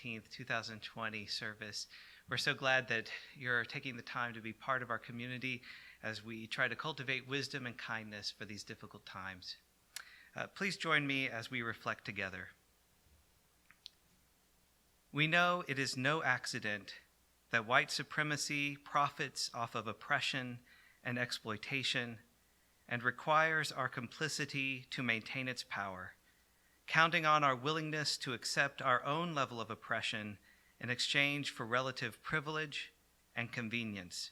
2020 service. We're so glad that you're taking the time to be part of our community as we try to cultivate wisdom and kindness for these difficult times. Please join me as we reflect together. We know it is no accident that white supremacy profits off of oppression and exploitation and requires our complicity to maintain its power, counting on our willingness to accept our own level of oppression in exchange for relative privilege and convenience.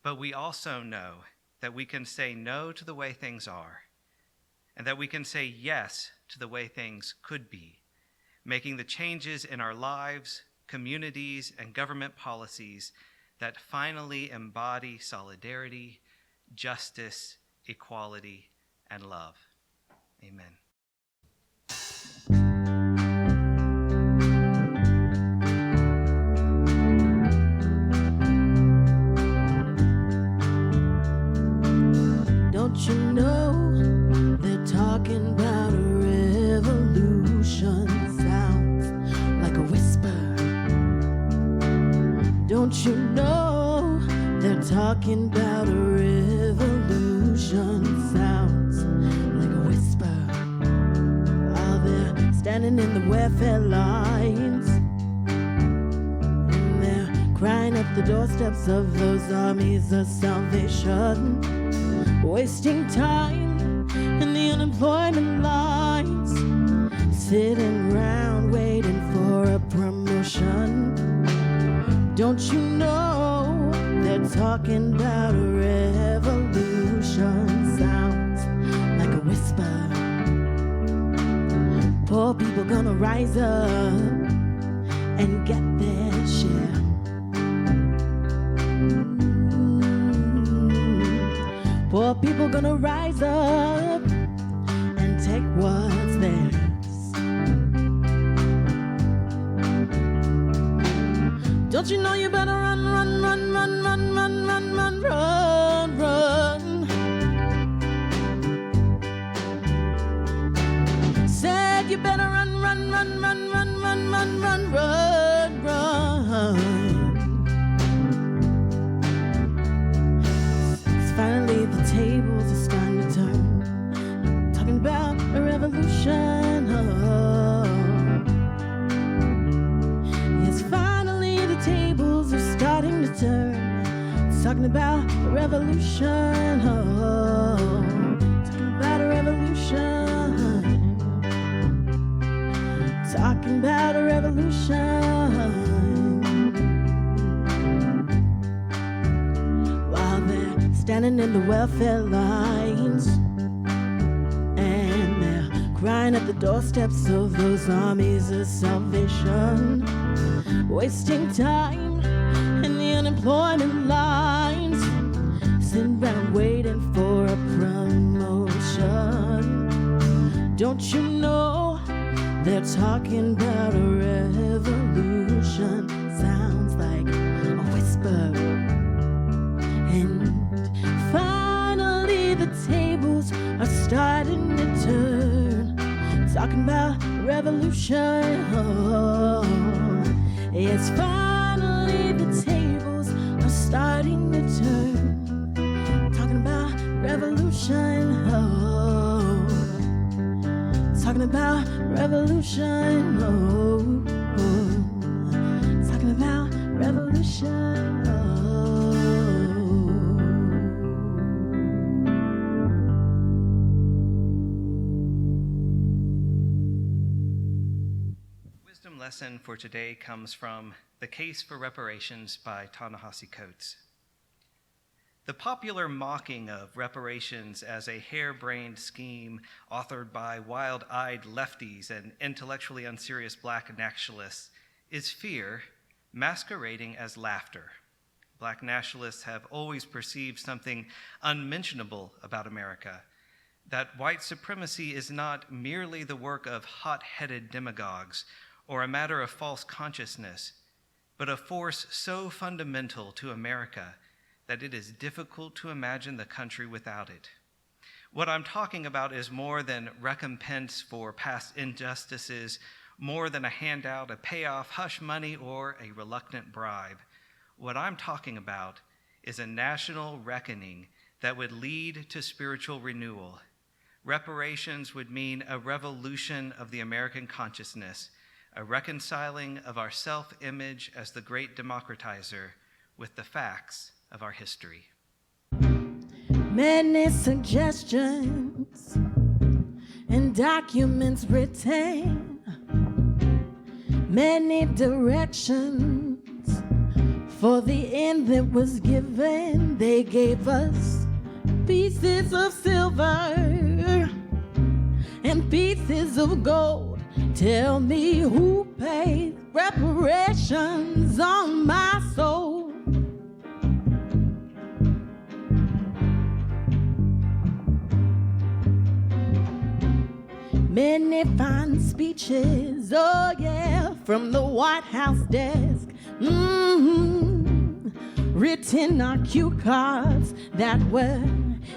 But we also know that we can say no to the way things are, and that we can say yes to the way things could be, making the changes in our lives, communities, and government policies that finally embody solidarity, justice, equality, and love. Amen. Don't you know they're talking about a revolution? Sounds like a whisper. Don't you know they're talking about a revolution? Sounds like a whisper. While they're standing in the welfare lines, and they're crying at the doorsteps of those armies of salvation, wasting time in the unemployment lines, sitting around waiting for a promotion. Don't you know they're talking about a revolution? Sounds like a whisper. Poor people gonna rise up and get their share. Poor people gonna rise up and take what's theirs. Don't you know you better run, run, run, run, run, run, run, run, run, run. Said you better run, run, run, run, run, run, run, run, run, run. Finally, the tables are starting to turn. Talking about a revolution. Oh. Yes, finally, the tables are starting to turn. It's talking about a revolution. Oh. Talking about a revolution. Talking about a revolution. Standing in the welfare lines, and they're crying at the doorsteps of those armies of salvation, wasting time in the unemployment lines, sitting around waiting for a promotion. Don't you know they're talking about a revolution? Sounds like a whisper. And finally the tables are starting to turn, talking about revolution. Oh, yes, finally the tables are starting to turn, talking about revolution. Oh, talking about revolution. Oh, talking about revolution. Lesson for today comes from The Case for Reparations by Ta-Nehisi Coates. The popular mocking of reparations as a harebrained scheme authored by wild-eyed lefties and intellectually unserious Black nationalists is fear masquerading as laughter. Black nationalists have always perceived something unmentionable about America, that white supremacy is not merely the work of hot-headed demagogues or a matter of false consciousness, but a force so fundamental to America that it is difficult to imagine the country without it. What I'm talking about is more than recompense for past injustices, more than a handout, a payoff, hush money, or a reluctant bribe. What I'm talking about is a national reckoning that would lead to spiritual renewal. Reparations would mean a revolution of the American consciousness, a reconciling of our self-image as the great democratizer with the facts of our history. Many suggestions and documents written, many directions for the end that was given. They gave us pieces of silver and pieces of gold. Tell me who paid reparations on my soul. Many fine speeches, oh yeah, from the White House desk. Written on cue cards that were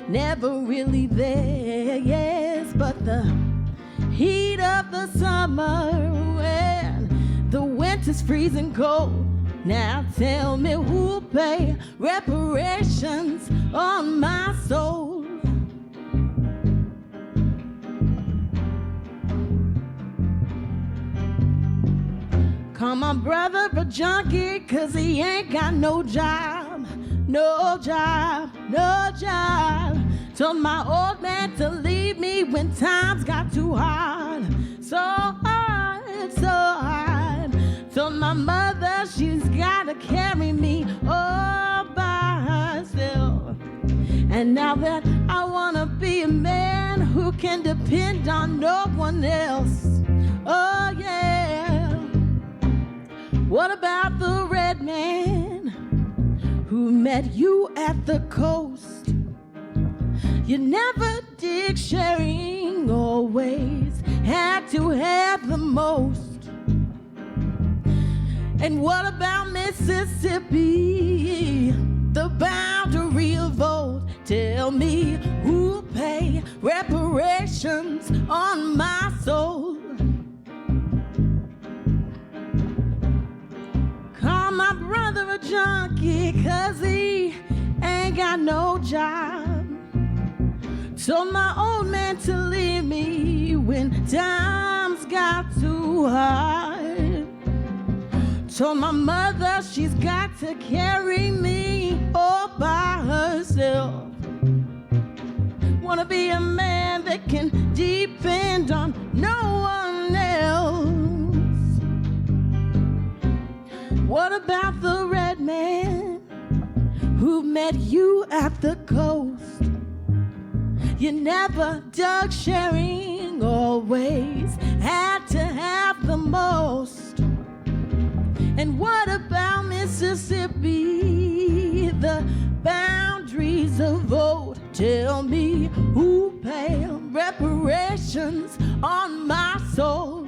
never really there, yes, but the heat of the summer when the winter's freezing cold. Now tell me who'll pay reparations on my soul. Call my brother a junkie 'cause he ain't got no job, no job, no job. Told my old man to leave me when times got too hard, so hard, so hard. Told my mother she's gotta carry me all by herself. And now that I wanna be a man who can depend on no one else, oh yeah. What about the red man who met you at the coast? You never did sharing, always had to have the most. And what about Mississippi, the boundary of vote? Tell me who'll pay reparations on my soul. Call my brother a junkie 'cause he ain't got no job. Told my old man to leave me when times got too hard. Told my mother she's got to carry me all by herself. Wanna be a man that can depend on no one else. What about the red man who met you at the coast? You never dug sharing, always had to have the most. And what about Mississippi, the boundaries of vote? Tell me who paid reparations on my soul.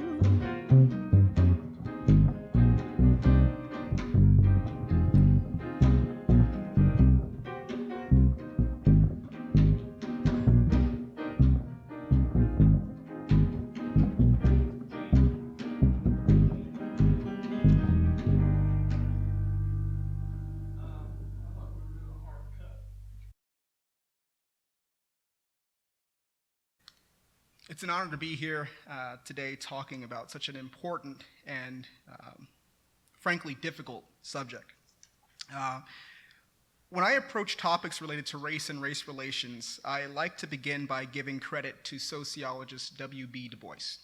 It's an honor to be here today talking about such an important and frankly difficult subject. When I approach topics related to race and race relations, I like to begin by giving credit to sociologist W.B. Du Bois.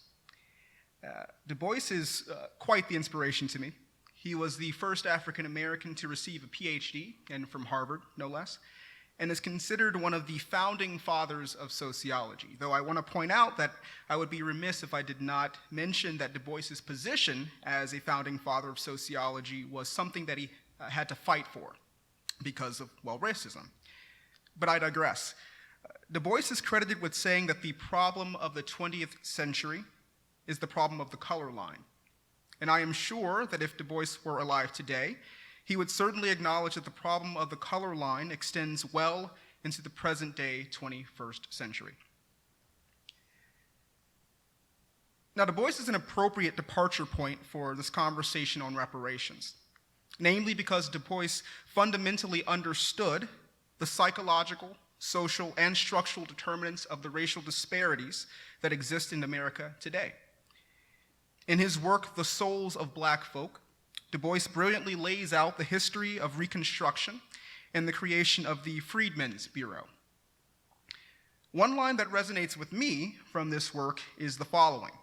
Du Bois is quite the inspiration to me. He was the first African American to receive a PhD, and from Harvard, no less, and is considered one of the founding fathers of sociology, though I want to point out that I would be remiss if I did not mention that Du Bois's position as a founding father of sociology was something that he had to fight for because of, well, racism. But I digress. Du Bois is credited with saying that the problem of the 20th century is the problem of the color line. And I am sure that if Du Bois were alive today, he would certainly acknowledge that the problem of the color line extends well into the present-day 21st century. Now, Du Bois is an appropriate departure point for this conversation on reparations, namely because Du Bois fundamentally understood the psychological, social, and structural determinants of the racial disparities that exist in America today. In his work, The Souls of Black Folk, Du Bois brilliantly lays out the history of Reconstruction and the creation of the Freedmen's Bureau. One line that resonates with me from this work is the following: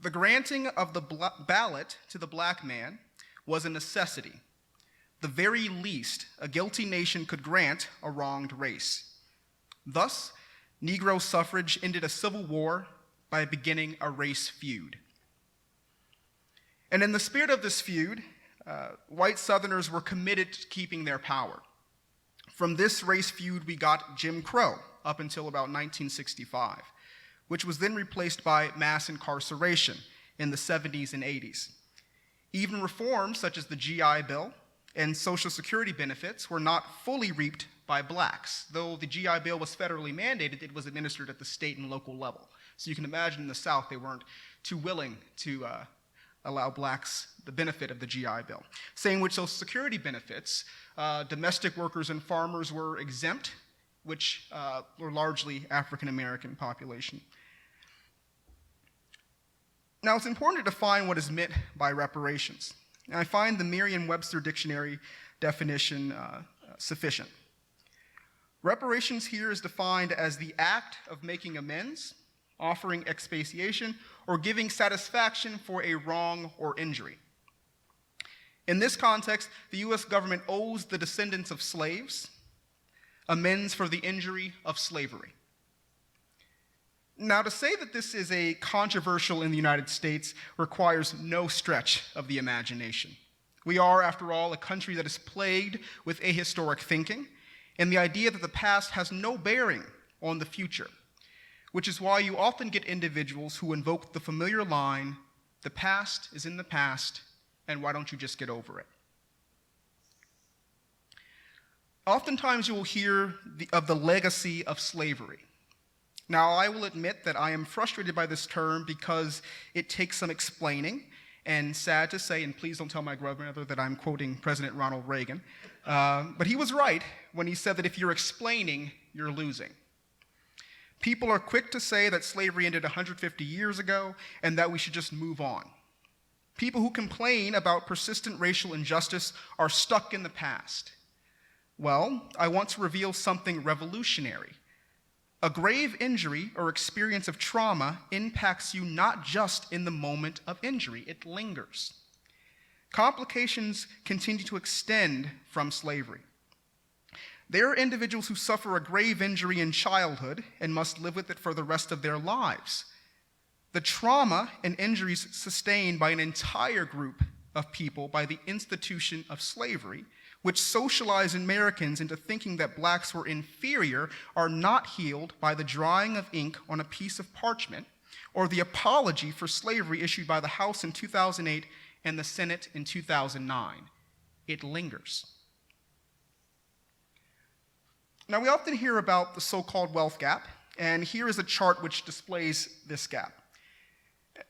"The granting of the ballot to the black man was a necessity, the very least a guilty nation could grant a wronged race. Thus, Negro suffrage ended a civil war by beginning a race feud." And in the spirit of this feud, white Southerners were committed to keeping their power. From this race feud, we got Jim Crow up until about 1965, which was then replaced by mass incarceration in the 70s and 80s. Even reforms such as the GI Bill and Social Security benefits were not fully reaped by blacks. Though the GI Bill was federally mandated, it was administered at the state and local level. So you can imagine in the South, they weren't too willing to allow blacks the benefit of the GI Bill. Same with Social Security benefits. Domestic workers and farmers were exempt, which were largely African American population. Now, it's important to define what is meant by reparations. And I find the Merriam-Webster dictionary definition sufficient. Reparations here is defined as the act of making amends, offering expiation, or giving satisfaction for a wrong or injury. In this context, the US government owes the descendants of slaves amends for the injury of slavery. Now, to say that this is a controversial in the United States requires no stretch of the imagination. We are, after all, a country that is plagued with ahistoric thinking and the idea that the past has no bearing on the future, which is why you often get individuals who invoke the familiar line, "The past is in the past, and why don't you just get over it?" Oftentimes you will hear of the legacy of slavery. Now, I will admit that I am frustrated by this term because it takes some explaining, and sad to say, and please don't tell my grandmother that I'm quoting President Ronald Reagan, but he was right when he said that if you're explaining, you're losing. People are quick to say that slavery ended 150 years ago and that we should just move on. People who complain about persistent racial injustice are stuck in the past. Well, I want to reveal something revolutionary. A grave injury or experience of trauma impacts you not just in the moment of injury, it lingers. Complications continue to extend from slavery. There are individuals who suffer a grave injury in childhood and must live with it for the rest of their lives. The trauma and injuries sustained by an entire group of people by the institution of slavery, which socialized Americans into thinking that blacks were inferior, are not healed by the drawing of ink on a piece of parchment or the apology for slavery issued by the House in 2008 and the Senate in 2009. It lingers. Now, we often hear about the so-called wealth gap, and here is a chart which displays this gap.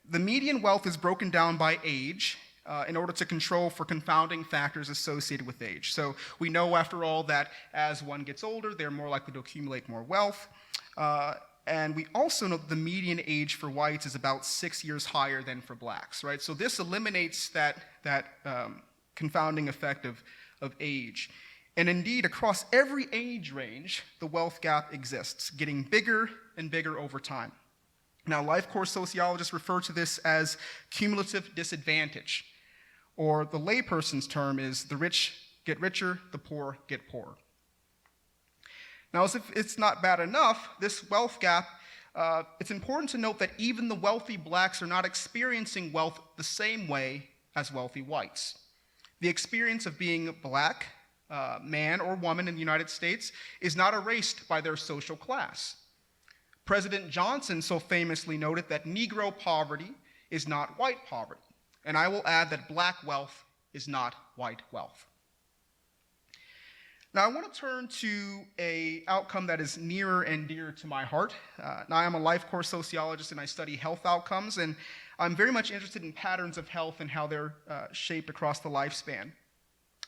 The median wealth is broken down by age in order to control for confounding factors associated with age. So we know, after all, that as one gets older, they're more likely to accumulate more wealth. And we also know that the median age for whites is about 6 years higher than for blacks, right? So this eliminates that confounding effect of age. And indeed, across every age range, the wealth gap exists, getting bigger and bigger over time. Now, life course sociologists refer to this as cumulative disadvantage, or the layperson's term is the rich get richer, the poor get poorer. Now, as if it's not bad enough, this wealth gap, it's important to note that even the wealthy blacks are not experiencing wealth the same way as wealthy whites. The experience of being black, man or woman in the United States is not erased by their social class. President Johnson so famously noted that Negro poverty is not white poverty, and I will add that black wealth is not white wealth. Now, I want to turn to an outcome that is nearer and dearer to my heart. Now, I am a life course sociologist, and I study health outcomes, and I'm very much interested in patterns of health and how they're shaped across the lifespan.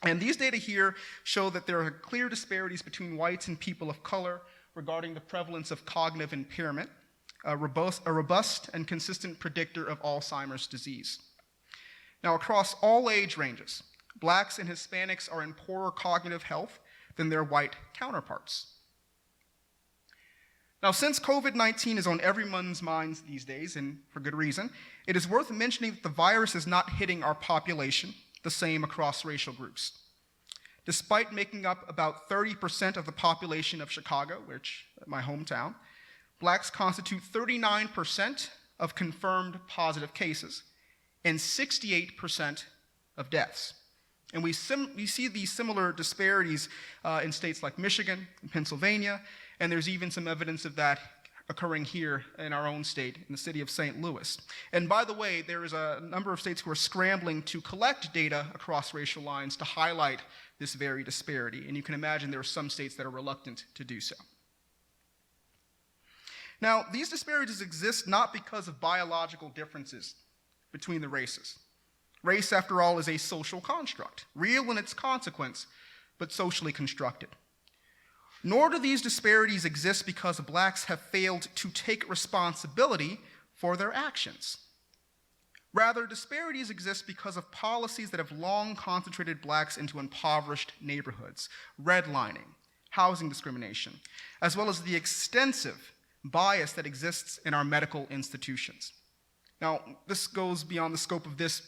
And these data here show that there are clear disparities between whites and people of color regarding the prevalence of cognitive impairment, a robust and consistent predictor of Alzheimer's disease. Now, across all age ranges, Blacks and Hispanics are in poorer cognitive health than their white counterparts. Now, since COVID-19 is on everyone's minds these days, and for good reason, it is worth mentioning that the virus is not hitting our population the same across racial groups. Despite making up about 30% of the population of Chicago, which is my hometown, Blacks constitute 39% of confirmed positive cases and 68% of deaths. And we see these similar disparities in states like Michigan and Pennsylvania, and there's even some evidence of that occurring here in our own state, in the city of St. Louis. And by the way, there is a number of states who are scrambling to collect data across racial lines to highlight this very disparity, and you can imagine there are some states that are reluctant to do so. Now, these disparities exist not because of biological differences between the races. Race, after all, is a social construct, real in its consequence, but socially constructed. Nor do these disparities exist because Blacks have failed to take responsibility for their actions. Rather, disparities exist because of policies that have long concentrated Blacks into impoverished neighborhoods, redlining, housing discrimination, as well as the extensive bias that exists in our medical institutions. Now, this goes beyond the scope of this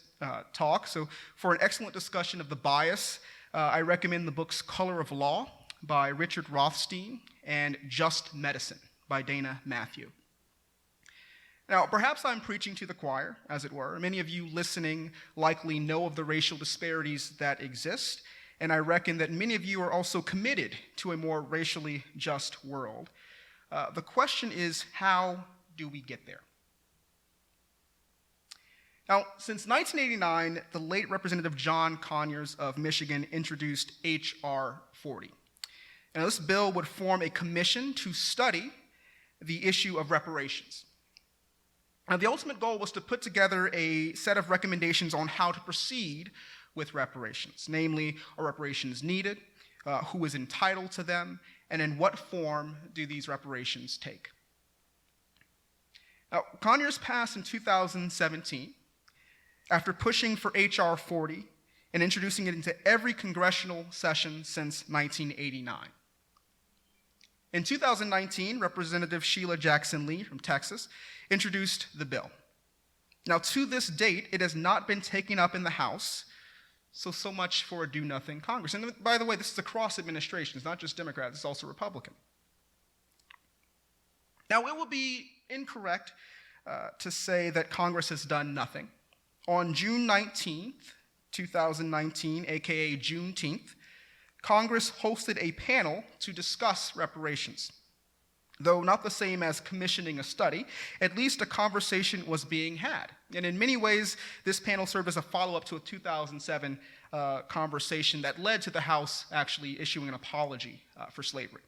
talk, so for an excellent discussion of the bias, I recommend the books Color of Law by Richard Rothstein and Just Medicine by Dana Matthew. Now, perhaps I'm preaching to the choir, as it were. Many of you listening likely know of the racial disparities that exist, and I reckon that many of you are also committed to a more racially just world. The question is, how do we get there? Now, since 1989, the late Representative John Conyers of Michigan introduced H.R. 40. Now, this bill would form a commission to study the issue of reparations. Now, the ultimate goal was to put together a set of recommendations on how to proceed with reparations, namely, are reparations needed, who is entitled to them, and in what form do these reparations take? Now, Conyers passed in 2017, after pushing for H.R. 40 and introducing it into every congressional session since 1989. In 2019, Representative Sheila Jackson Lee from Texas introduced the bill. Now, to this date, it has not been taken up in the House, so much for a do-nothing Congress. And by the way, this is across administrations, not just Democrats, it's also Republican. Now, it will be incorrect to say that Congress has done nothing. On June 19th, 2019, aka Juneteenth, Congress hosted a panel to discuss reparations. Though not the same as commissioning a study, at least a conversation was being had. And in many ways, this panel served as a follow-up to a 2007 conversation that led to the House actually issuing an apology for slavery.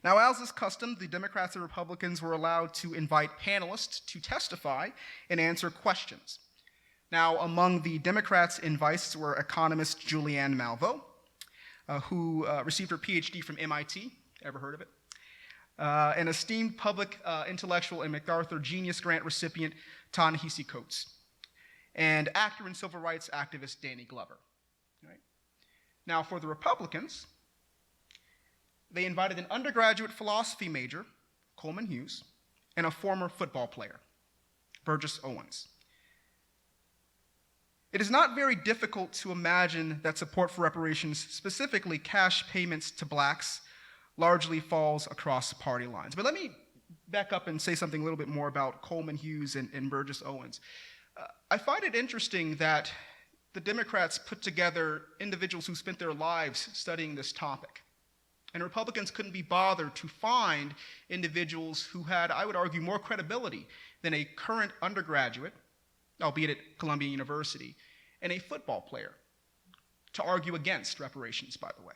Now, as is custom, the Democrats and Republicans were allowed to invite panelists to testify and answer questions. Now, among the Democrats' invites were economist Julianne Malveaux, who received her PhD from MIT, ever heard of it? An esteemed public intellectual and MacArthur Genius Grant recipient, Ta-Nehisi Coates, and actor and civil rights activist Danny Glover. Right? Now, for the Republicans, they invited an undergraduate philosophy major, Coleman Hughes, and a former football player, Burgess Owens. It is not very difficult to imagine that support for reparations, specifically cash payments to Blacks, largely falls across party lines. But let me back up and say something a little bit more about Coleman Hughes and Burgess Owens. I find it interesting that the Democrats put together individuals who spent their lives studying this topic. And Republicans couldn't be bothered to find individuals who had, I would argue, more credibility than a current undergraduate, albeit at Columbia University, and a football player, to argue against reparations, by the way.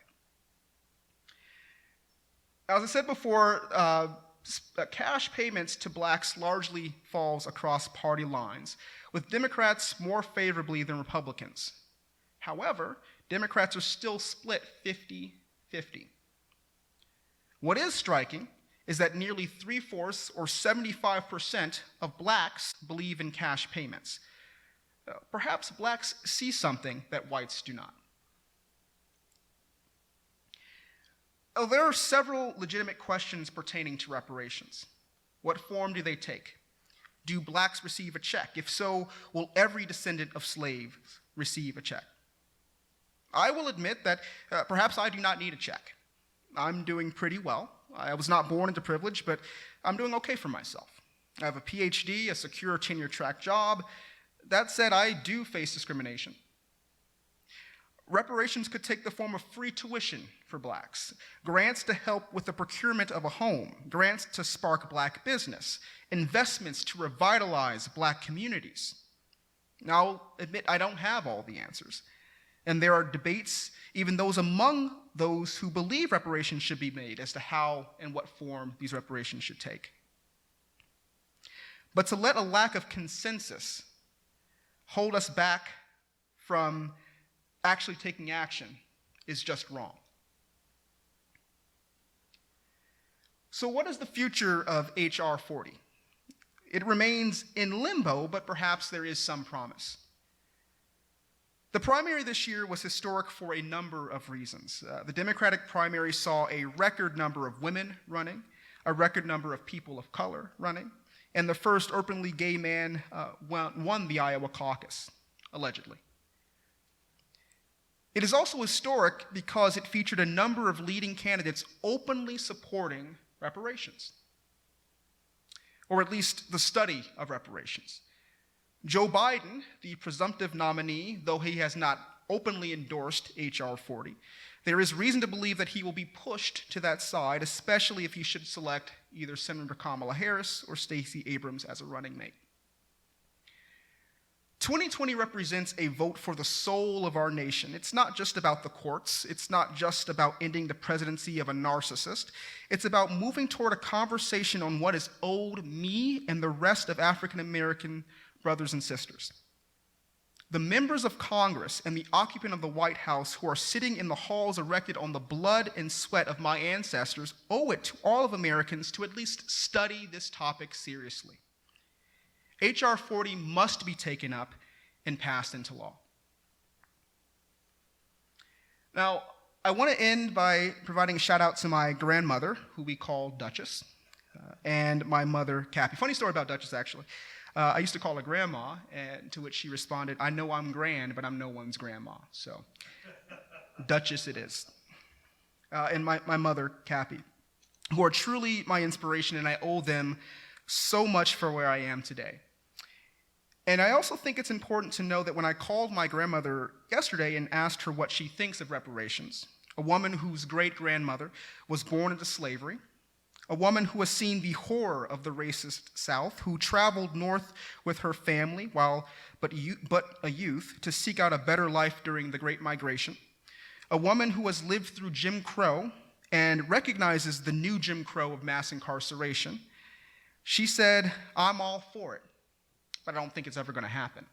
As I said before, cash payments to blacks largely falls across party lines, with Democrats more favorably than Republicans. However, Democrats are still split 50-50. What is striking is that nearly 3/4 or 75% of blacks believe in cash payments. Perhaps blacks see something that whites do not. There are several legitimate questions pertaining to reparations. What form do they take? Do blacks receive a check? If so, will every descendant of slaves receive a check? I will admit that perhaps I do not need a check. I'm doing pretty well. I was not born into privilege, but I'm doing okay for myself. I have a PhD, a secure tenure-track job. That said, I do face discrimination. Reparations could take the form of free tuition for blacks, grants to help with the procurement of a home, grants to spark black business, investments to revitalize black communities. Now, I'll admit I don't have all the answers, and there are debates, even those among those who believe reparations should be made, as to how and what form these reparations should take. But to let a lack of consensus hold us back from actually taking action is just wrong. So what is the future of H.R. 40? It remains in limbo, but perhaps there is some promise. The primary this year was historic for a number of reasons. The Democratic primary saw a record number of women running, a record number of people of color running, and the first openly gay man won the Iowa caucus, allegedly. It is also historic because it featured a number of leading candidates openly supporting reparations, or at least the study of reparations. Joe Biden, the presumptive nominee, though he has not openly endorsed H.R. 40, there is reason to believe that he will be pushed to that side, especially if he should select either Senator Kamala Harris or Stacey Abrams as a running mate. 2020 represents a vote for the soul of our nation. It's not just about the courts. It's not just about ending the presidency of a narcissist. It's about moving toward a conversation on what is owed me and the rest of African American brothers and sisters. The members of Congress and the occupant of the White House who are sitting in the halls erected on the blood and sweat of my ancestors owe it to all of Americans to at least study this topic seriously. H.R. 40 must be taken up and passed into law. Now, I want to end by providing a shout out to my grandmother, who we call Duchess, and my mother, Cappy. Funny story about Duchess, actually. I used to call her grandma, and to which she responded, "I know I'm grand, but I'm no one's grandma." So, Duchess it is. And my mother, Cappy, who are truly my inspiration, and I owe them so much for where I am today. And I also think it's important to know that when I called my grandmother yesterday and asked her what she thinks of reparations, a woman whose great-grandmother was born into slavery, a woman who has seen the horror of the racist South, who traveled north with her family but a youth to seek out a better life during the Great Migration, a woman who has lived through Jim Crow and recognizes the new Jim Crow of mass incarceration, she said, "I'm all for it, but I don't think it's ever going to happen."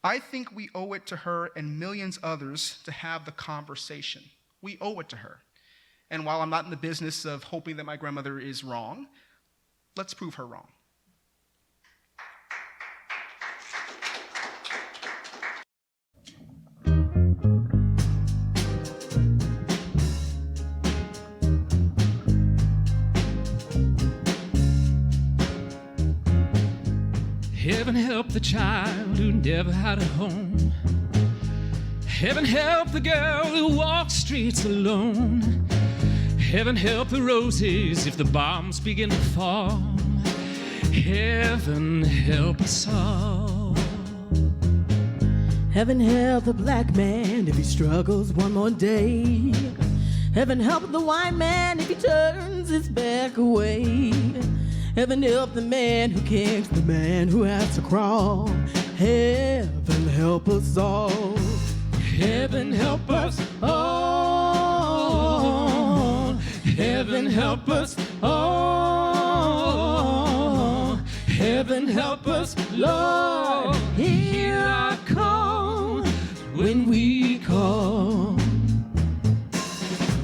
I think we owe it to her and millions others to have the conversation. We owe it to her. And while I'm not in the business of hoping that my grandmother is wrong, let's prove her wrong. Heaven help the child who never had a home. Heaven help the girl who walks streets alone. Heaven help the roses if the bombs begin to fall. Heaven help us all. Heaven help the black man if he struggles one more day. Heaven help the white man if he turns his back away. Heaven help the man who kicks the man who has to crawl. Heaven help us all. Heaven help us all. Heaven help us all. Heaven help us, Lord. Hear our call when we call.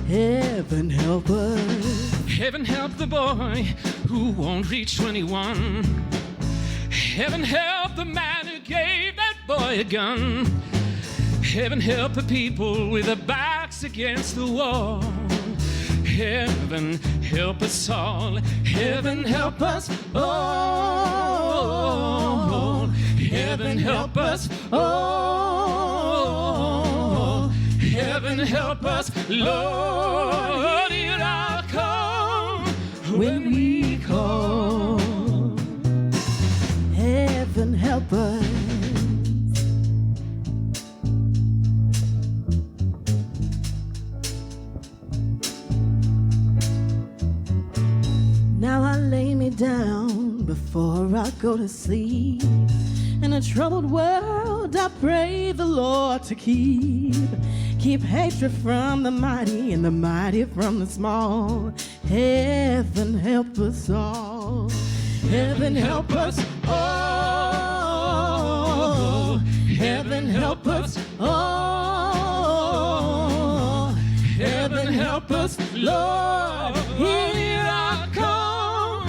Heaven help us. Heaven help the boy who won't reach 21. Heaven help the man who gave that boy a gun. Heaven help the people with their backs against the wall. Heaven help us all. Heaven help us all. Heaven help us all. Heaven help us, Lord, hear our call when we call. Heaven help us. Now I lay me down before I go to sleep. In a troubled world, I pray the Lord to keep hatred from the mighty and the mighty from the small. Heaven help us all. Heaven help us all. Heaven help us all. Heaven help us, Lord. Hear our call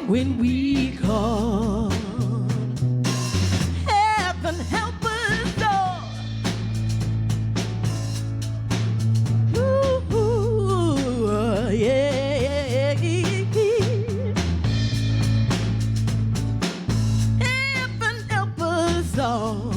when we call. Heaven help us, Lord. Ooh, yeah. Heaven help us all.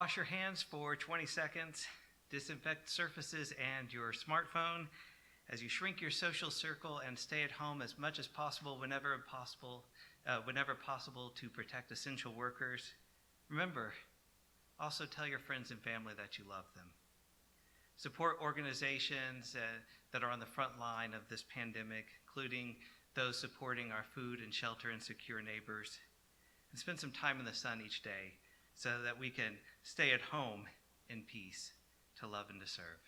Wash your hands for 20 seconds. Disinfect surfaces and your smartphone as you shrink your social circle and stay at home as much as possible whenever possible to protect essential workers. Remember, also tell your friends and family that you love them. Support organizations that are on the front line of this pandemic, including those supporting our food and shelter and secure neighbors. And spend some time in the sun each day so that we can stay at home in peace to love and to serve.